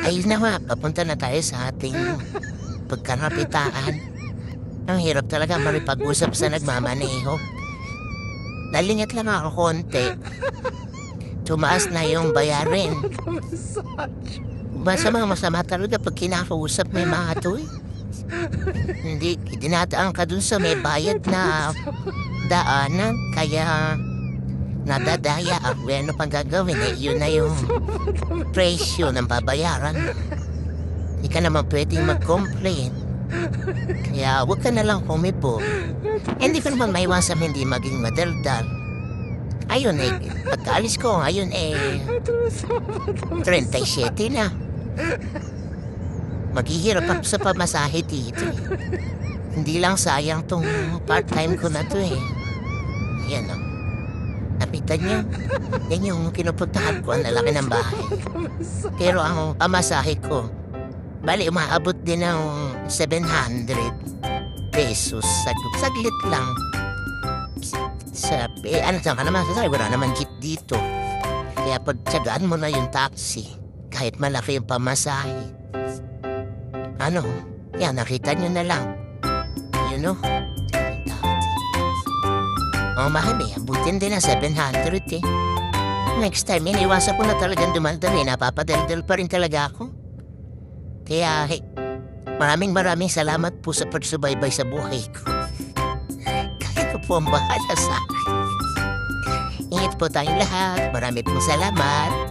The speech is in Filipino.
Ayun na nga, papunta na tayo sa ating pagkarapitaan. Ang hirap talaga maripag-usap sa nagmamaneho. Nalingat lang ako konti. Tumaas na yung bayarin. Masama talaga pag kinakausap may mga to eh. Hindi, dinadaan ka dun sa may bayad na daanan. Kaya nadadaya ako. Ano pang gagawin eh, yun na yung presyo ng babayaran. Hindi ka naman pwedeng mag-complain. Kaya huwag ka na lang kumibo. Hindi ko naman maiwasang hindi maging madaldal. Ayun eh, pagkaalis ko ngayon eh, 37 na. Maghihirap ako sa pamasahe dito eh. Hindi lang sayang tong part-time ko na to eh. Ayan o. Napitan niyo? Yan yung kinupuntahan ko, ang lalaki ng bahay. Pero ang pamasahe ko, bali umaabot din ng 700 pesos. Saglit lang. Ano saan ka naman sasabi? Wala naman jeep dito. Kaya pagtsagaan mo na yung taxi, kahit malaki yung pamasahe. Ano? Yan, nakita nyo na lang. You know? Oh, mahal eh. Abutin din na 700 eh. Next time, iniwasan ko na talagang dumaldal eh. Napapadaldal pa rin talaga ako. Kaya, hey, maraming salamat po sa pagsubaybay sa buhay ko. Kaya ko po ang bahala sa akin. Ingat po tayong lahat. Marami pong salamat.